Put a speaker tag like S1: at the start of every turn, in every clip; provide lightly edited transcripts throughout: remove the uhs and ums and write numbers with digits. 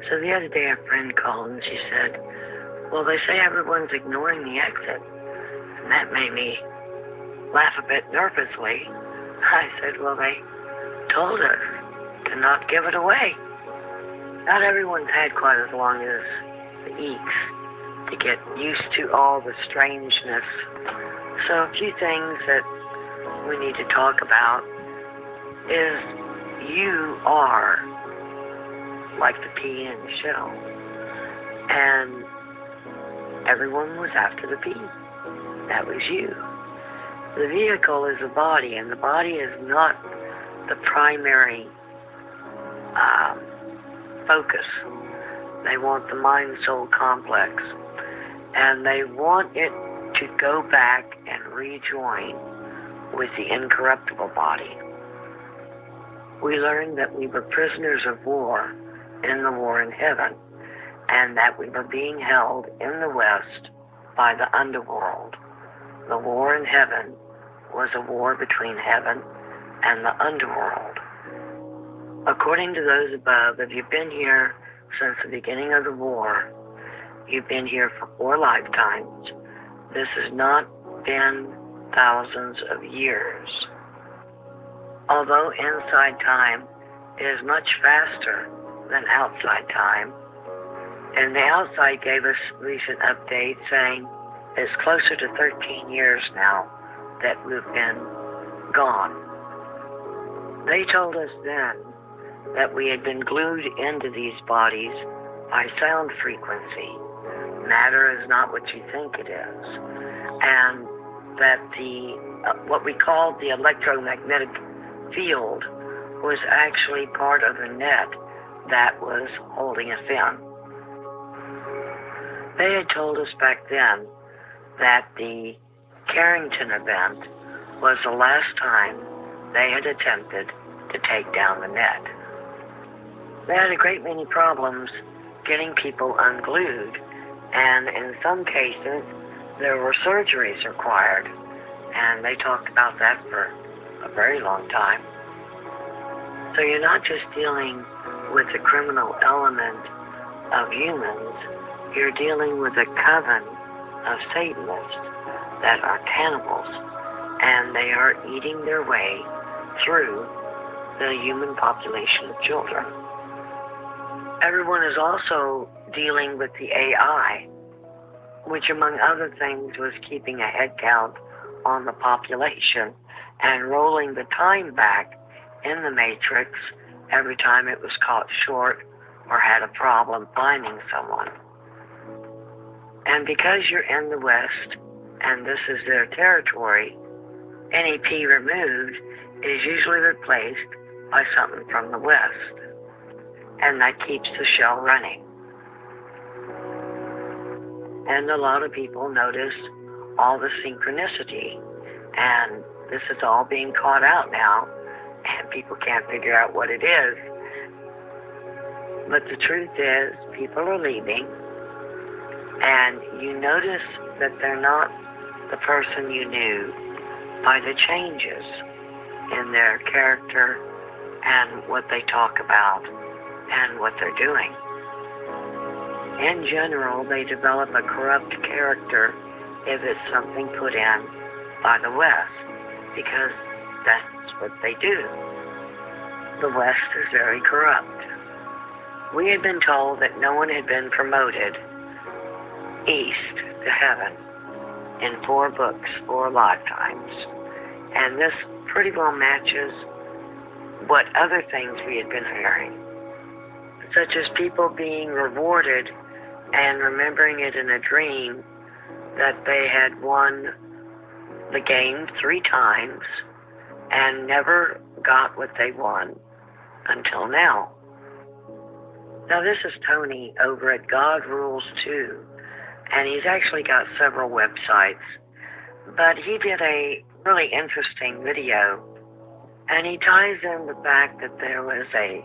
S1: So the other day a friend called and she said, well, they say everyone's ignoring the exit. And that made me laugh a bit nervously. I said, well, they told us to not give it away. Not everyone's had quite as long as the Eeks to get used to all the strangeness. So a few things that we need to talk about is you are like the pea in the shell. And everyone was after the pea. That was you. The vehicle is the body, and the body is not the primary focus. They want the mind-soul complex, and they want it to go back and rejoin with the incorruptible body. We learned that we were prisoners of war in the war in heaven, and that we were being held in the West by the underworld. The war in heaven was a war between heaven and the underworld. According to those above, if you've been here since the beginning of the war, you've been here for 4 lifetimes. This has not been thousands of years. Although inside time is much faster than outside time, and the outside gave us recent update saying it's closer to 13 years now that we've been gone. They told us then that we had been glued into these bodies by sound frequency. Matter is not what you think it is. And that the what we called the electromagnetic field was actually part of the net that was holding us in. They had told us back then that the Carrington event was the last time they had attempted to take down the net. They had a great many problems getting people unglued, and in some cases there were surgeries required, and they talked about that for a very long time. So you're not just dealing with the criminal element of humans, you're dealing with a coven of Satanists that are cannibals, and they are eating their way through the human population of children. Everyone is also dealing with the AI, which among other things was keeping a head count on the population and rolling the time back in the matrix every time it was caught short or had a problem finding someone. And because you're in the West and this is their territory, any P removed is usually replaced by something from the West. And that keeps the shell running. And a lot of people notice all the synchronicity, and this is all being caught out now, and people can't figure out what it is. But the truth is, people are leaving, and you notice that they're not the person you knew by the changes in their character and what they talk about and what they're doing. In general, they develop a corrupt character if it's something put in by the West, because that's what they do. The West is very corrupt. We had been told that no one had been promoted east to heaven in 4 books, 4 lifetimes. And this pretty well matches what other things we had been hearing, such as people being rewarded and remembering it in a dream that they had won the game 3 times and never got what they won until now. Now this is Tony over at God Rules 2, and he's actually got several websites, but he did a really interesting video, and he ties in the fact that there was a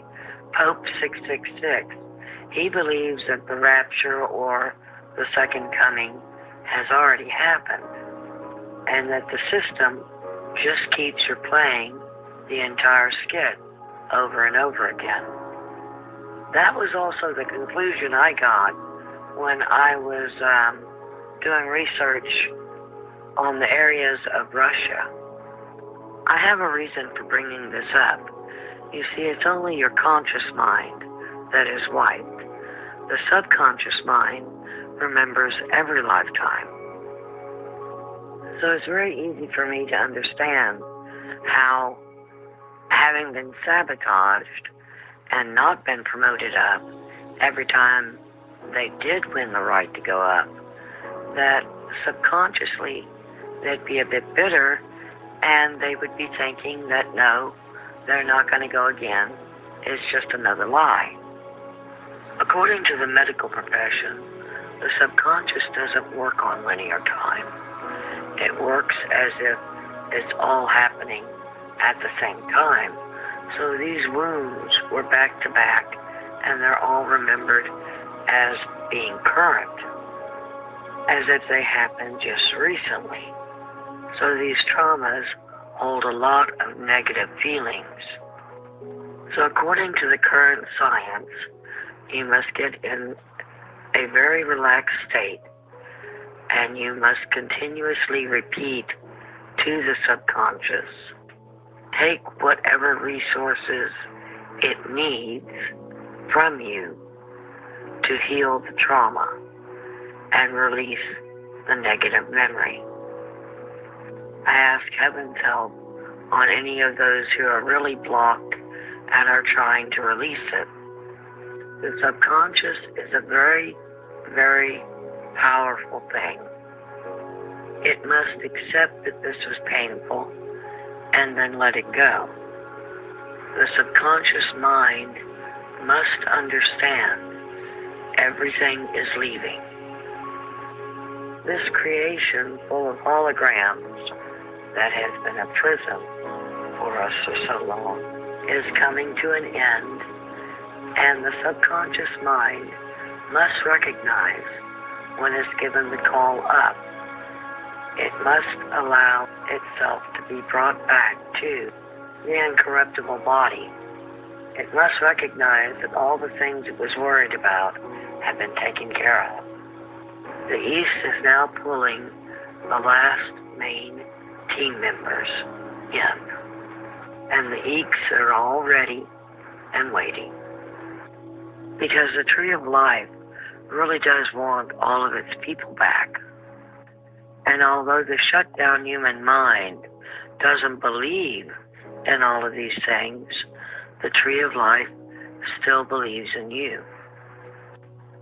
S1: Pope 666. He believes that the rapture or the second coming has already happened, and that the system just keeps replaying the entire skit over and over again. That was also the conclusion I got when I was doing research on the areas of Russia. I have a reason for bringing this up. You see, it's only your conscious mind that is wiped. The subconscious mind remembers every lifetime. So it's very easy for me to understand how, having been sabotaged and not been promoted up every time they did win the right to go up, that subconsciously they'd be a bit bitter and they would be thinking that no, they're not going to go again. It's just another lie. According to the medical profession, the subconscious doesn't work on linear time. It works as if it's all happening at the same time. So these wounds were back to back, and they're all remembered as being current, as if they happened just recently. So these traumas hold a lot of negative feelings. So according to the current science, you must get in a very relaxed state, and you must continuously repeat to the subconscious, take whatever resources it needs from you to heal the trauma and release the negative memory. I ask Heaven's help on any of those who are really blocked and are trying to release it. The subconscious is a very, very powerful thing. It must accept that this was painful and then let it go. The subconscious mind must understand everything is leaving. This creation full of holograms that has been a prison for us for so long is coming to an end, and the subconscious mind must recognize when it's given the call up. It must allow itself to be brought back to the incorruptible body. It must recognize that all the things it was worried about have been taken care of. The East is now pulling the last main team members in, and the Eeks are all ready and waiting. Because the Tree of Life really does want all of its people back. And although the shut down human mind doesn't believe in all of these things, the Tree of Life still believes in you.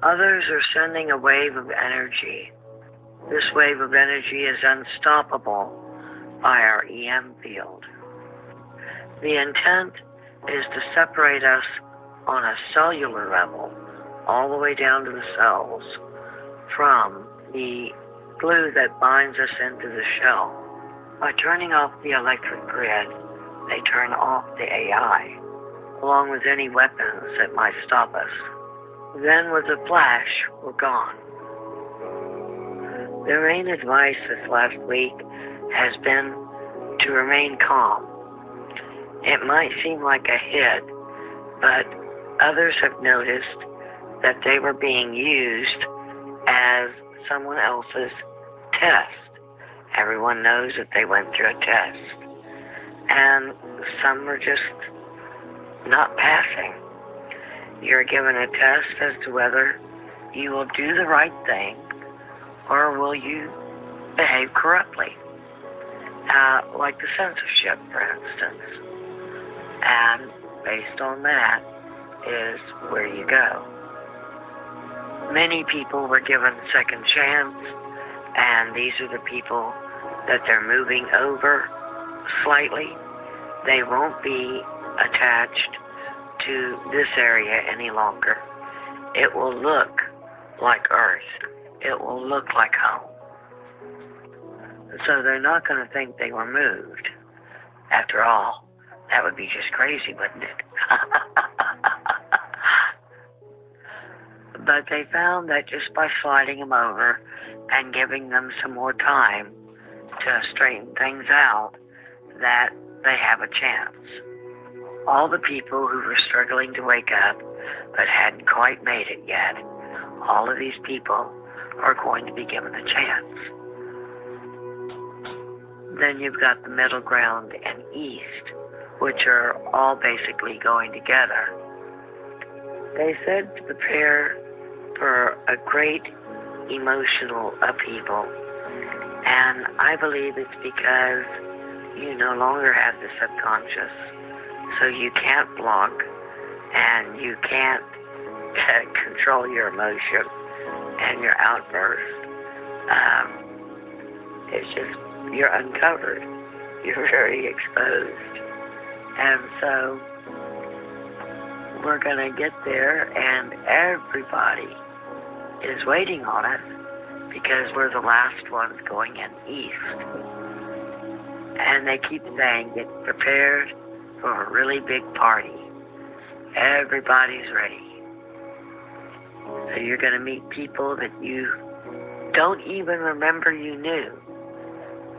S1: Others are sending a wave of energy. This wave of energy is unstoppable by our EM field. The intent is to separate us on a cellular level, all the way down to the cells, from the glue that binds us into the shell. By turning off the electric grid, they turn off the AI, along with any weapons that might stop us. Then with a flash, we're gone. Their main advice this last week has been to remain calm. It might seem like a hit, but others have noticed that they were being used as someone else's test. Everyone knows that they went through a test. And some are just not passing. You're given a test as to whether you will do the right thing or will you behave corruptly. Like the censorship, for instance. And based on that is where you go. Many people were given a second chance, and these are the people that they're moving over slightly. They won't be attached to this area any longer. It will look like Earth. It will look like home. So they're not going to think they were moved. After all, that would be just crazy, wouldn't it? But they found that just by sliding them over and giving them some more time to straighten things out, that they have a chance. all the people who were struggling to wake up but hadn't quite made it yet, all of these people are going to be given a chance. Then you've got the middle ground and east, which are all basically going together. They said to prepare for a great emotional upheaval, and I believe it's because you no longer have the subconscious, so you can't block and you can't control your emotion and your outburst. It's just, you're uncovered. You're very exposed. And so we're going to get there, and everybody is waiting on us because we're the last ones going in east. And they keep saying, get prepared for a really big party. Everybody's ready. So you're going to meet people that you don't even remember you knew.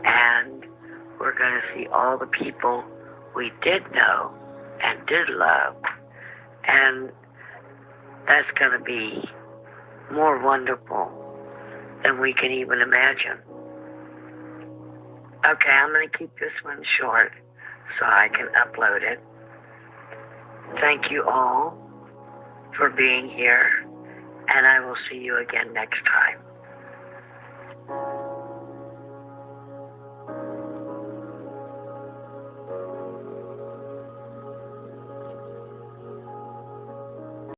S1: And we're going to see all the people we did know and did love. And that's going to be more wonderful than we can even imagine. Okay, I'm going to keep this one short so I can upload it. Thank you all for being here, and I will see you again next time.